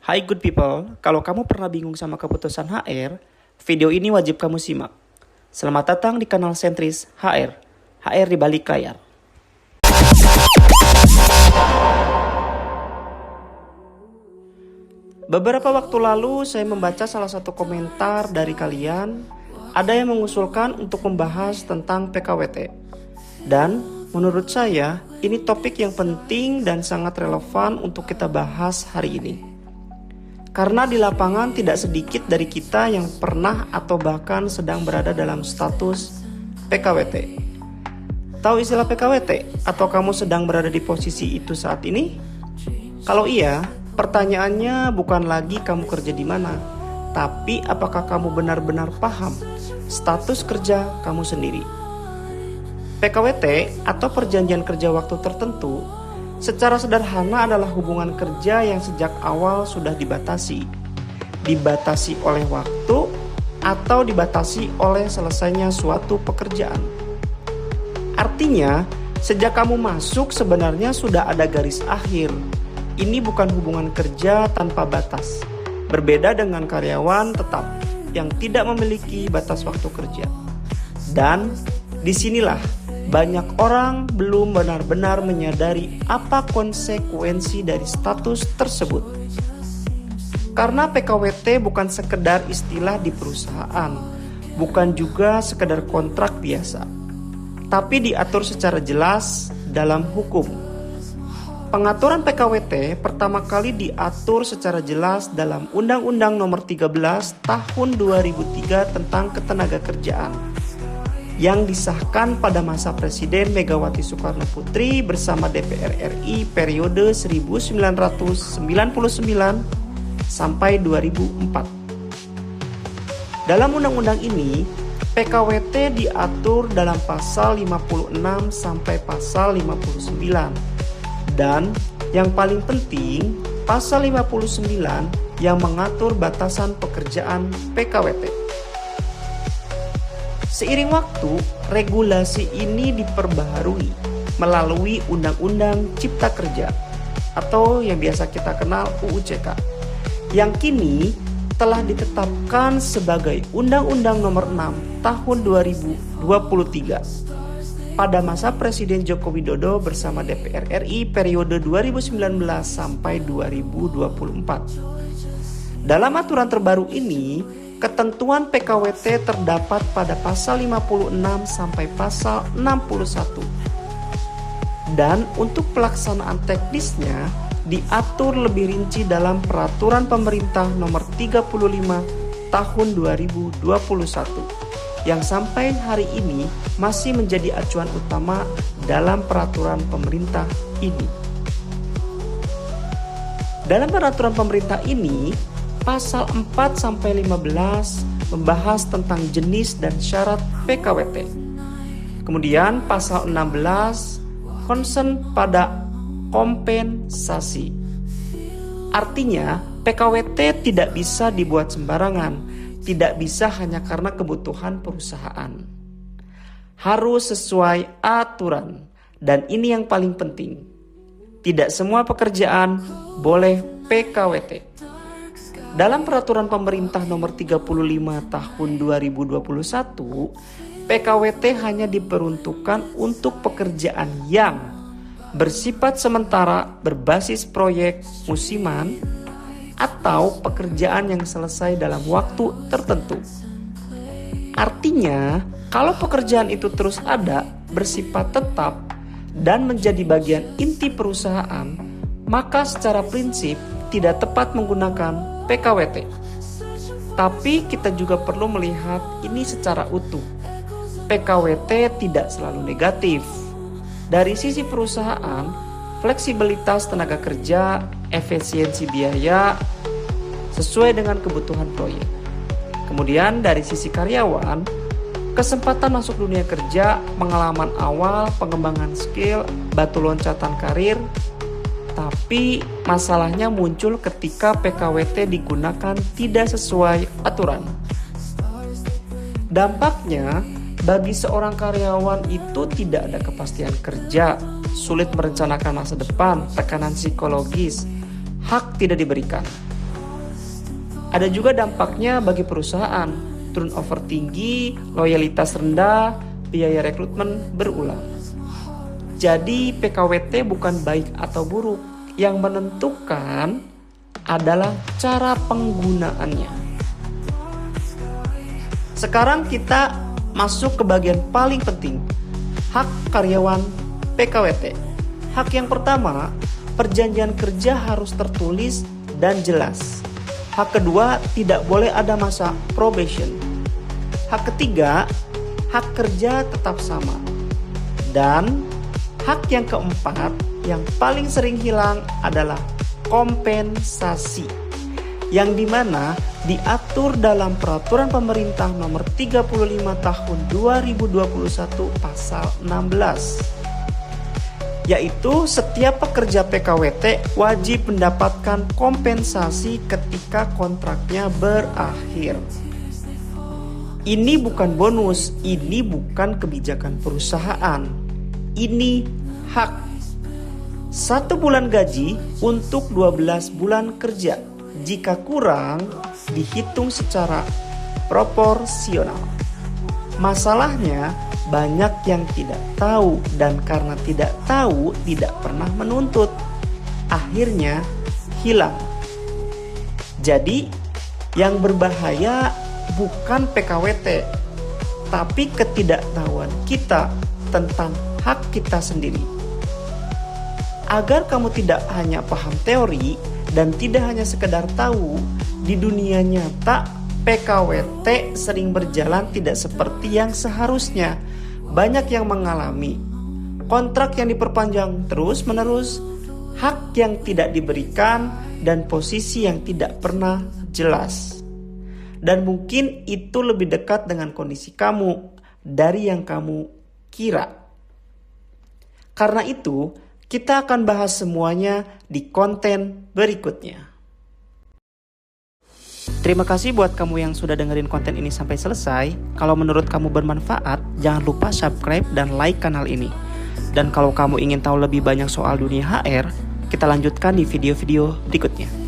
Hai good people, kalau kamu pernah bingung sama keputusan HR, video ini wajib kamu simak. Selamat datang di kanal sentris HR, HR di balik layar. Beberapa waktu lalu saya membaca salah satu komentar dari kalian. Ada yang mengusulkan untuk membahas tentang PKWT. Dan menurut saya ini topik yang penting dan sangat relevan untuk kita bahas hari ini. Karena di lapangan tidak sedikit dari kita yang pernah atau bahkan sedang berada dalam status PKWT. Tahu istilah PKWT? Atau kamu sedang berada di posisi itu saat ini? Kalau iya, pertanyaannya bukan lagi kamu kerja di mana, tapi apakah kamu benar-benar paham status kerja kamu sendiri. PKWT atau perjanjian kerja waktu tertentu secara sederhana adalah hubungan kerja yang sejak awal sudah dibatasi. Dibatasi oleh waktu atau dibatasi oleh selesainya suatu pekerjaan. Artinya, sejak kamu masuk sebenarnya sudah ada garis akhir. Ini bukan hubungan kerja tanpa batas. Berbeda dengan karyawan tetap yang tidak memiliki batas waktu kerja. Dan disinilah banyak orang belum benar-benar menyadari apa konsekuensi dari status tersebut. Karena PKWT bukan sekedar istilah di perusahaan, bukan juga sekedar kontrak biasa, tapi diatur secara jelas dalam hukum. Pengaturan PKWT pertama kali diatur secara jelas dalam Undang-Undang Nomor 13 Tahun 2003 tentang Ketenagakerjaan yang disahkan pada masa Presiden Megawati Soekarno Putri bersama DPR RI periode 1999 sampai 2004. Dalam undang-undang ini, PKWT diatur dalam pasal 56 sampai pasal 59. Dan yang paling penting, pasal 59 yang mengatur batasan pekerjaan PKWT. Seiring waktu, regulasi ini diperbaharui melalui Undang-Undang Cipta Kerja atau yang biasa kita kenal UU CK, yang kini telah ditetapkan sebagai Undang-Undang Nomor 6 Tahun 2023 pada masa Presiden Joko Widodo bersama DPR RI periode 2019 sampai 2024. Dalam aturan terbaru ini, ketentuan PKWT terdapat pada pasal 56 sampai pasal 61. Dan untuk pelaksanaan teknisnya diatur lebih rinci dalam Peraturan Pemerintah Nomor 35 Tahun 2021 yang sampai hari ini masih menjadi acuan utama dalam peraturan pemerintah ini. Dalam peraturan pemerintah ini, pasal 4 sampai 15 membahas tentang jenis dan syarat PKWT. Kemudian pasal 16 concern pada kompensasi. Artinya, PKWT tidak bisa dibuat sembarangan, tidak bisa hanya karena kebutuhan perusahaan. Harus sesuai aturan, dan ini yang paling penting. Tidak semua pekerjaan boleh PKWT. Dalam Peraturan Pemerintah Nomor 35 Tahun 2021, PKWT hanya diperuntukkan untuk pekerjaan yang bersifat sementara berbasis proyek musiman atau pekerjaan yang selesai dalam waktu tertentu. Artinya, kalau pekerjaan itu terus ada, bersifat tetap, dan menjadi bagian inti perusahaan, maka secara prinsip tidak tepat menggunakan PKWT. Tapi kita juga perlu melihat ini secara utuh. PKWT tidak selalu negatif. Dari sisi perusahaan, fleksibilitas tenaga kerja, efisiensi biaya sesuai dengan kebutuhan proyek. Kemudian dari sisi karyawan, kesempatan masuk dunia kerja, pengalaman awal, pengembangan skill, batu loncatan karir. Tapi masalahnya muncul ketika PKWT digunakan tidak sesuai aturan. Dampaknya, bagi seorang karyawan itu tidak ada kepastian kerja, sulit merencanakan masa depan, tekanan psikologis, hak tidak diberikan. Ada juga dampaknya bagi perusahaan, turnover tinggi, loyalitas rendah, biaya rekrutmen berulang. Jadi PKWT bukan baik atau buruk, yang menentukan adalah cara penggunaannya. Sekarang kita masuk ke bagian paling penting, hak karyawan PKWT. Hak yang pertama, perjanjian kerja harus tertulis dan jelas. Hak kedua, tidak boleh ada masa probation. Hak ketiga, hak kerja tetap sama. Dan hak yang keempat, yang paling sering hilang adalah kompensasi, yang dimana diatur dalam Peraturan Pemerintah Nomor 35 Tahun 2021 Pasal 16. Yaitu setiap pekerja PKWT wajib mendapatkan kompensasi ketika kontraknya berakhir. Ini bukan bonus, ini bukan kebijakan perusahaan. Ini hak. 1 bulan gaji untuk 12 bulan kerja. Jika kurang, dihitung secara proporsional. Masalahnya, banyak yang tidak tahu, dan karena tidak tahu tidak pernah menuntut. Akhirnya hilang. Jadi yang berbahaya bukan PKWT, tapi ketidaktahuan kita tentang hak kita sendiri. Agar kamu tidak hanya paham teori dan tidak hanya sekedar tahu, di dunia nyata PKWT sering berjalan tidak seperti yang seharusnya. Banyak yang mengalami kontrak yang diperpanjang terus-menerus, hak yang tidak diberikan, dan posisi yang tidak pernah jelas. Dan mungkin itu lebih dekat dengan kondisi kamu dari yang kamu kira. Karena itu, kita akan bahas semuanya di konten berikutnya. Terima kasih buat kamu yang sudah dengerin konten ini sampai selesai. Kalau menurut kamu bermanfaat, jangan lupa subscribe dan like kanal ini. Dan kalau kamu ingin tahu lebih banyak soal dunia HR, kita lanjutkan di video-video berikutnya.